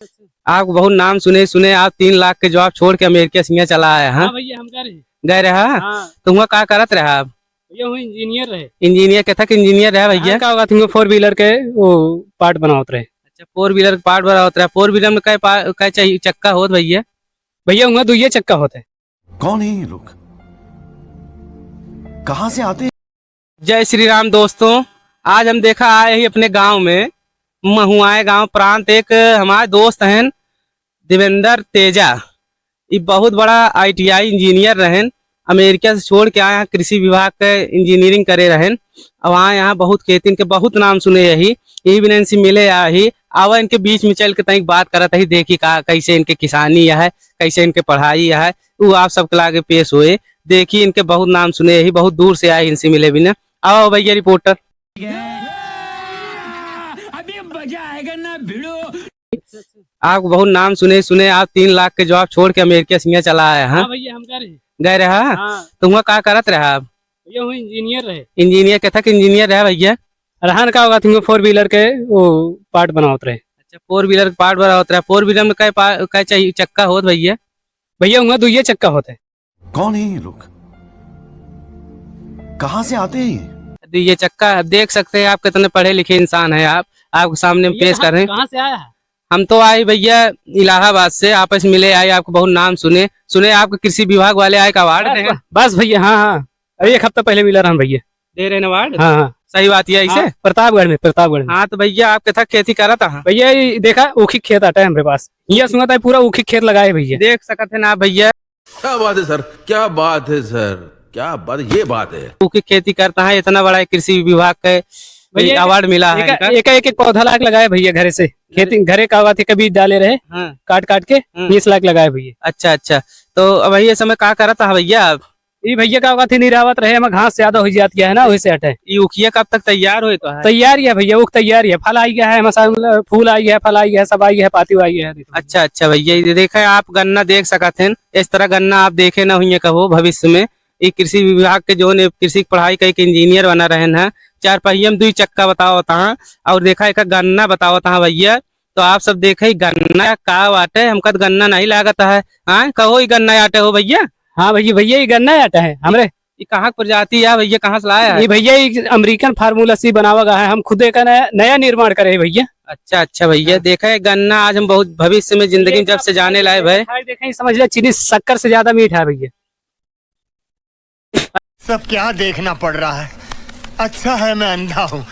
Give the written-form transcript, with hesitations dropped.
आप बहुत नाम सुने आप 3 लाख के जॉब छोड़ के अमेरिका से यहाँ चला आया है। हाँ भैया हम गए रहा। हाँ तुम का करत रहा आप? भैया हूँ इंजीनियर रहे। इंजीनियर के थक इंजीनियर रहा भैया। का होगा तुमको 4 व्हीलर के वो पार्ट बनावत रहे। अच्छा 4 व्हीलर का पार्ट बना होता है। 4 व्हीलर में कै चाहिए चक्का होत भैया? भैया हुआ 2 चक्का होते हैं। कौन है ये लोग, कहाँ से आते हैं? जय श्री राम दोस्तों, आज हम देखा आए ही अपने गांव में महुआए गांव प्रांत। एक हमारे दोस्त हैं देवेंद्र तेजा, ये बहुत बड़ा ITI इंजीनियर रहन। अमेरिका से छोड़ के आए हैं, कृषि विभाग के इंजीनियरिंग करे रहन। अब वहाँ यहाँ बहुत खेती के बहुत नाम सुने यही भी इनसे मिले ही आवा इनके बीच में चल के तनिक बात करत ही, देखी का कैसे इनके किसानी है, कैसे इनके पढ़ाई है, वो आप सबके लागे पेश हुए। देखी इनके बहुत नाम सुने यही, बहुत दूर से आए इनसे मिले बिना। आओ भैया रिपोर्टर। अभी मजा आएगा ना भिड़ो। आप बहुत नाम सुने आप 3 लाख के जॉब छोड़ के अमेरिका से यहाँ चला आया है। हाँ भैया हम गए रहा। हाँ तुम का करत रहा आप? भैया हूँ इंजीनियर रहे। इंजीनियर के थक इंजीनियर रहा भैया। रहन का होगा तुमको 4 व्हीलर के वो पार्ट बनावत रहे। अच्छा 4 व्हीलर का पार्ट बना होता है। 4 व्हीलर में कै चाहिए चक्का होत भैया? भैया हुआ 2 चक्का होते हैं। कौन है ये लोग, कहाँ से आते हैं? ये चक्का देख सकते हैं आप कितने पढ़े लिखे इंसान है। आप आपके सामने पेश कर रहे हैं। कहाँ से आया है? हम तो आए भैया इलाहाबाद से, आपस में मिले आए, आपको बहुत नाम सुने आपके कृषि विभाग वाले आए का अवार्ड दे। बस भैया हाँ अभी 1 हफ्ता पहले मिला रहा भैया। दे रहे अवार्ड? हाँ सही बात है ऐसे। प्रतापगढ़ में। हाँ तो भैया आपके थक खेती करा था भैया ये देखा ऊखी खेत आता है हमारे पास, ये सुना था पूरा ऊखी खेत लगाए भैया। देख सकते हैं ना भैया। क्या बात है सर, क्या बात है सर, क्या बात, ये बात है। की खेती करता है, इतना बड़ा कृषि विभाग का अवार्ड मिला है। एक पौधा लाख लगाए भैया घरे से, खेती घरे का हुआ थे, कभी डाले रहे काट के 20 लाख लगाए भैया। अच्छा तो भैया समय का करा था भैया आप? ये भैया का होगा थी निरावत रहे, हमें घास ज्यादा हो जाती है ना, वही से हटे। ये उखिया कब तक तैयार हो? तो है तैयार ही है भैया, उख तैयार ही है, फल आई गया है, मसाला फूल आई है, फल आई है, सब आई है, पाती आई है। अच्छा भैया ये देखा आप गन्ना देख सकते हैं। इस तरह गन्ना आप देखे ना हुई कहो भविष्य में। ये कृषि विभाग के जो कृषि पढ़ाई का एक इंजीनियर बना रहे हैं। 4 पहिया में 2 चक्का बताओ था और देखा एक गन्ना बताओ था भैया। तो आप सब देखे गन्ना का आटे, हमका गन्ना नहीं लागत है। हाँ कहो ये गन्ना आटे हो भैया? हाँ भैया ये गन्ना आटा है हमरे। ये कहाँ प्रजाति है भैया, कहाँ से लाया है? ये भैया ये अमेरिकन फार्मूला सी बनावा गया है, हम खुद का नया निर्माण करे भैया। अच्छा भैया देखा है गन्ना आज हम बहुत भविष्य में जिंदगी में जब से जाने लाए भाई। देखें समझ लिया चीनी शक्कर से ज्यादा मीठा है भैया। सब क्या देखना पड़ रहा है, अच्छा है मैं अंधा हूँ।